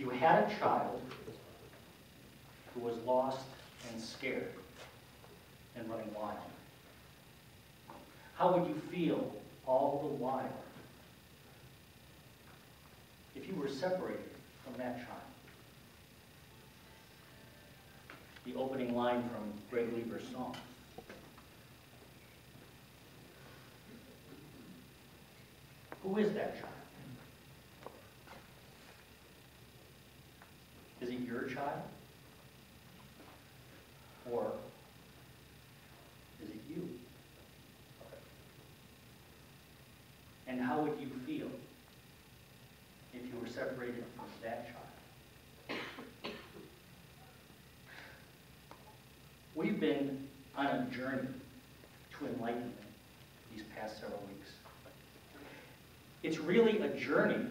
If you had a child who was lost and scared and running wild, how would you feel all the while if you were separated from that child? The opening line from Greg Lieber's song. Who is that child? Is it your child? Or is it you? And how would you feel if you were separated from that child? We've been on a journey to enlightenment these past several weeks. It's really a journey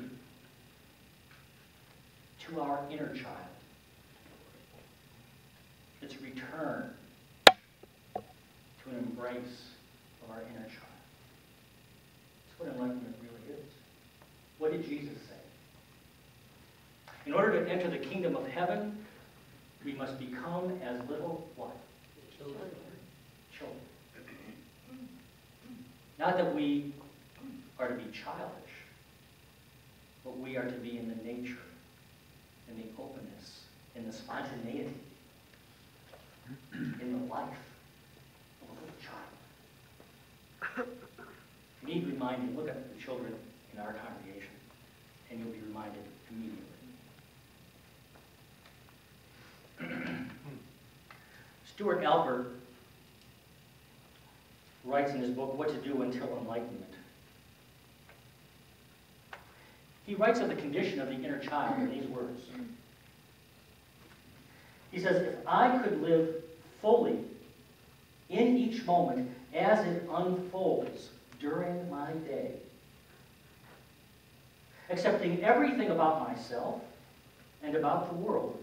to our inner child. It's a return to an embrace of our inner child. That's what enlightenment really is. What did Jesus say? In order to enter the kingdom of heaven, we must become as little what? Children. Children. Not that we are to be childish, but we are to be in the nature, in the openness, in the spontaneity, in the life of a little child. You need reminding. Look at the children in our congregation, and you'll be reminded immediately. Stuart Alpert writes in his book, What to Do Until Enlightenment. He writes of the condition of the inner child in these words. He says, if I could live fully in each moment as it unfolds during my day, accepting everything about myself and about the world,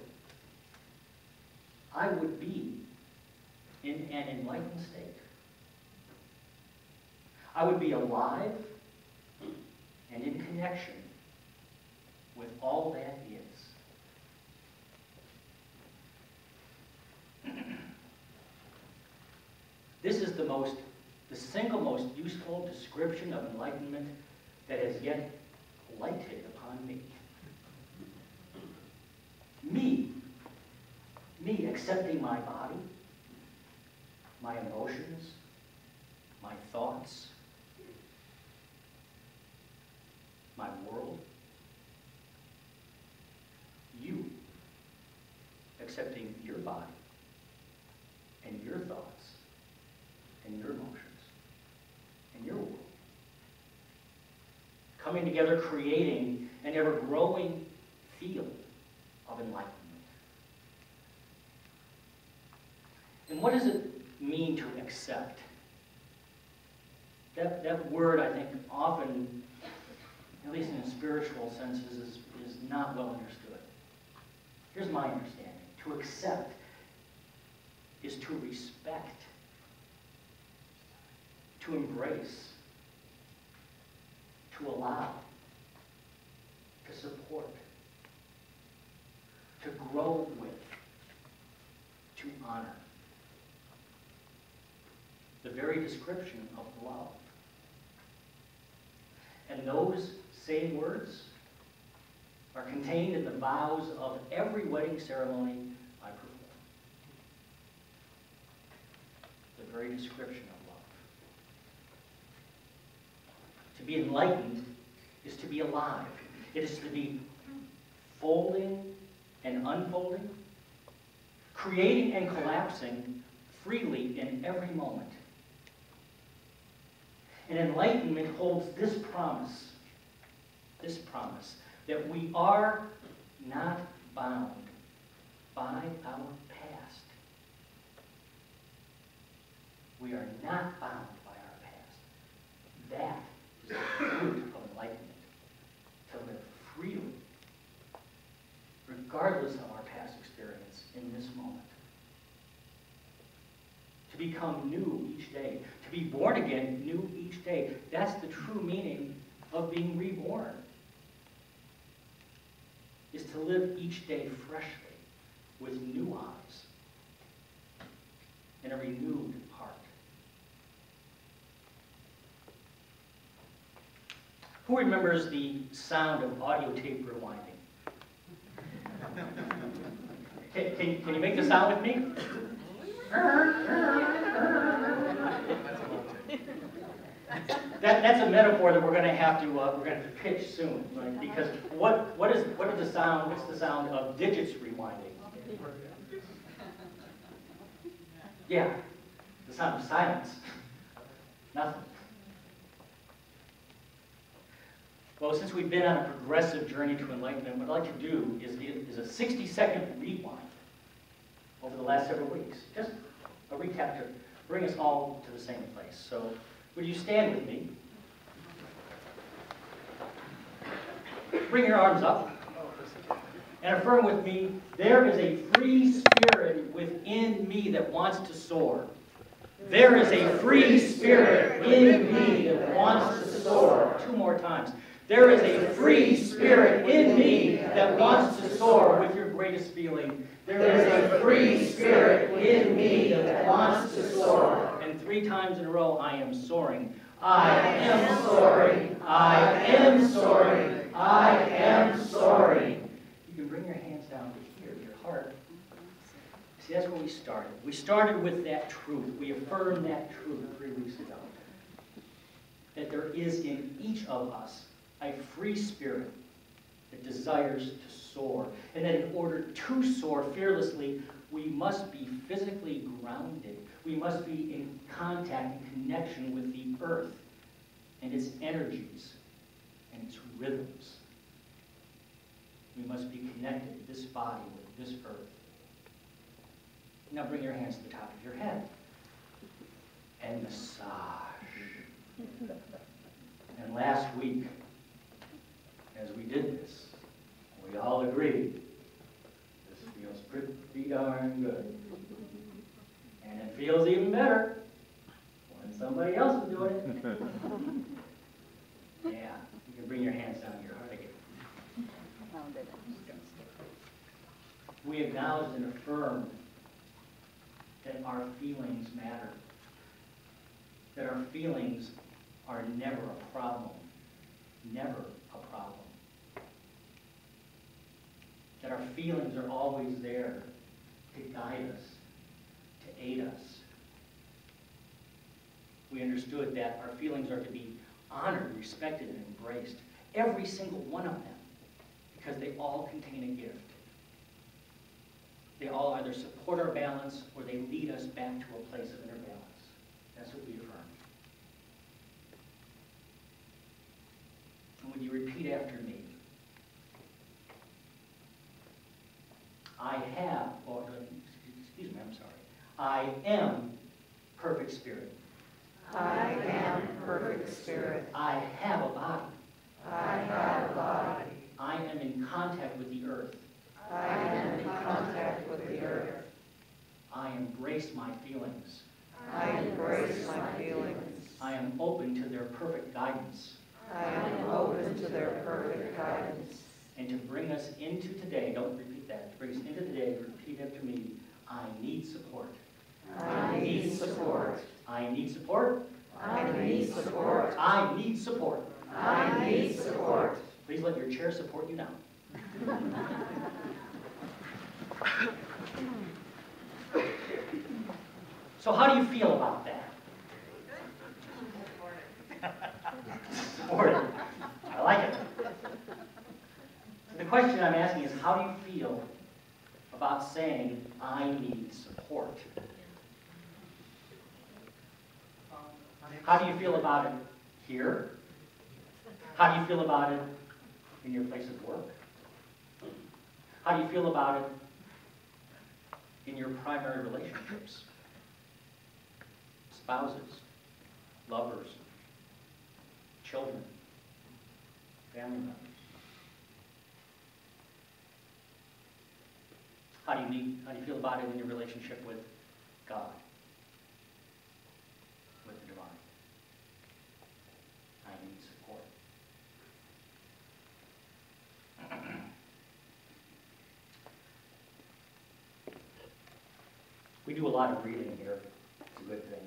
I would be in an enlightened state. I would be alive and in connection with all that is. This is the single most useful description of enlightenment that has yet lighted upon me. Me accepting my body, my emotions, my thoughts, my world. You accepting your body and your thoughts and your emotions and your world. Coming together, creating an ever-growing field of enlightenment. And what does it mean to accept? That word, I think, often, at least in spiritual senses, is not well understood. Here's my understanding. To accept is to respect, to embrace, to allow, to support, to grow with, to honor. The very description of love. And those same words are contained in the vows of every wedding ceremony I perform. The very description of love. To be enlightened is to be alive. It is to be folding and unfolding, creating and collapsing freely in every moment. And enlightenment holds this promise, that we are not bound by our past. We are not bound by our past. That is the fruit of enlightenment, to live freely, regardless of our past experience in this moment. To become new each day, to be born again new each day. That's the true meaning of being reborn. is to live each day freshly with new eyes and a renewed heart. Who remembers the sound of audio tape rewinding? Can you make the sound with me? That's a metaphor that we're going to have to pitch soon, right? Because what is the sound? What's the sound of digits rewinding? Yeah, the sound of silence. Nothing. Well, since we've been on a progressive journey to enlightenment, what I'd like to do is a 60-second rewind over the last several weeks. Just a recap to bring us all to the same place. So, would you stand with me? Bring your arms up and affirm with me, there is a free spirit within me that wants to soar. There is a free spirit in me that wants to soar. 2 more times. There is a free spirit in me that wants to soar with your greatest feeling. There is a free spirit in me that wants to soar. And 3 times in a row, I am soaring. I am soaring. I am soaring. I am soaring. You can bring your hands down to here, your heart. See, that's where we started. We started with that truth. We affirmed that truth 3 weeks ago. That there is in each of us a free spirit that desires to soar. And that in order to soar fearlessly, we must be physically grounded. We must be in contact and connection with the earth and its energies and its rhythms. We must be connected, this body with this earth. Now bring your hands to the top of your head and massage. And last week, as we did this, we all agreed this feels pretty darn good. And it feels even better when somebody else is doing it. Yeah, you can bring your hands down to your heart again. We acknowledge and affirm that our feelings matter. That our feelings are never a problem. Never a problem. That our feelings are always there to guide us, to aid us. We understood that our feelings are to be honored, respected, and embraced. Every single one of them. Because they all contain a gift. They all either support our balance or they lead us back to a place of inner balance. That's what we affirm. And would you repeat after me? I have, or excuse me, I'm sorry. I am perfect spirit. I am perfect spirit. I have a body. I have a body. I am in contact with the earth. I am in contact with the earth. I embrace my feelings. I embrace my feelings. I am open to their perfect guidance. I am open to their perfect guidance. And to bring us into today, don't repeat that, to bring us into today, repeat after me, I need support. I need support. I need support. I need support. I need support. I need support. Please let your chair support you now. So how do you feel about that? Supported. I like it. The question I'm asking is, how do you feel about saying, I need support? How do you feel about it here? How do you feel about it in your place of work? How do you feel about it in your primary relationships? Spouses, lovers, children, family members. How do you feel about it in your relationship with God, with the divine? I need support. do a lot of reading here. It's a good thing.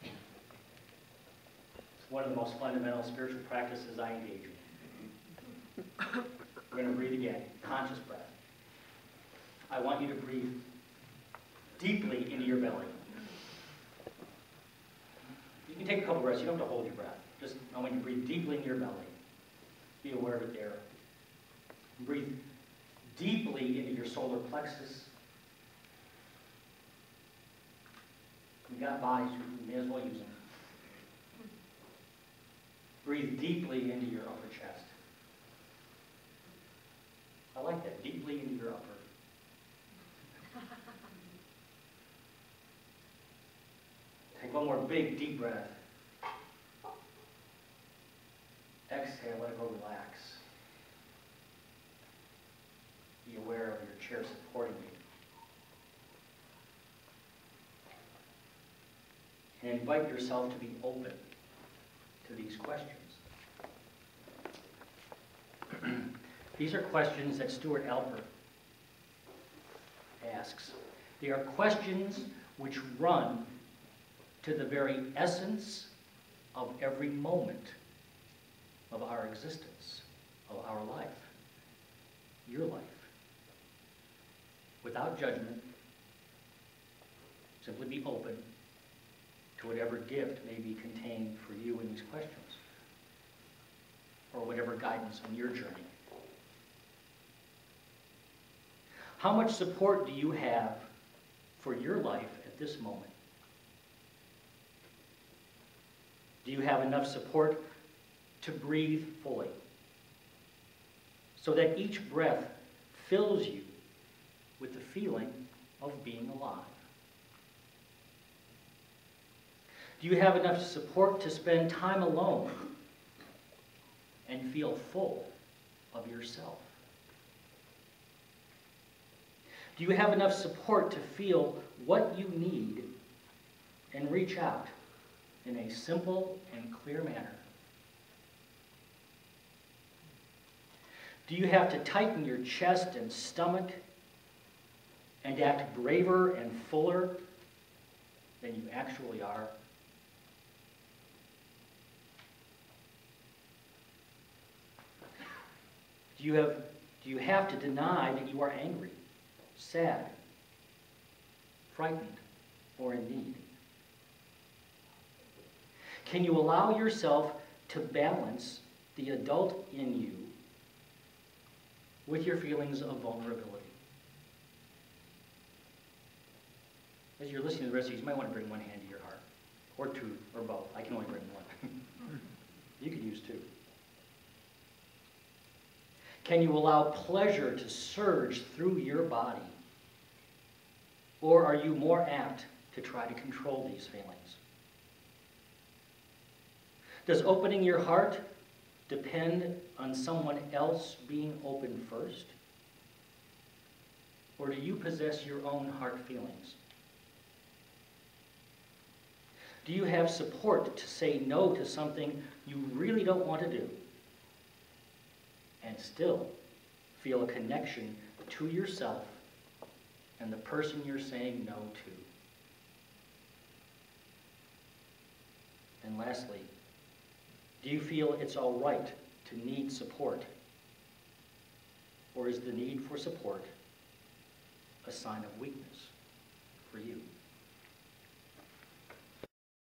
It's one of the most fundamental spiritual practices I engage in. We're going to breathe again. Conscious breath. I want you to breathe deeply into your belly. You can take a couple breaths. You don't have to hold your breath. Just, I want you to breathe deeply into your belly. Be aware of it there. Breathe deeply into your solar plexus. We've got bodies, we may as well use them. Breathe deeply into your upper chest. I like that, deeply into your upper. Take one more big, deep breath. Exhale, let it go relax. Be aware of your chair supporting you. And invite yourself to be open to these questions. These are questions that Stuart Alpert asks. They are questions which run to the very essence of every moment of our existence, of our life, your life. Without judgment, simply be open to whatever gift may be contained for you in these questions, or whatever guidance on your journey. How much support do you have for your life at this moment? Do you have enough support to breathe fully, so that each breath fills you with the feeling of being alive? Do you have enough support to spend time alone and feel full of yourself? Do you have enough support to feel what you need and reach out in a simple and clear manner? Do you have to tighten your chest and stomach and act braver and fuller than you actually are? Do you have to deny that you are angry, sad, frightened, or in need? Can you allow yourself to balance the adult in you with your feelings of vulnerability? As you're listening to the rest of these, you might want to bring one hand to your heart, or two, or both. I can only bring one. You could use two. Can you allow pleasure to surge through your body? Or are you more apt to try to control these feelings? Does opening your heart depend on someone else being open first? Or do you possess your own heart feelings? Do you have support to say no to something you really don't want to do and still feel a connection to yourself and the person you're saying no to? And lastly, do you feel it's all right to need support? Or is the need for support a sign of weakness?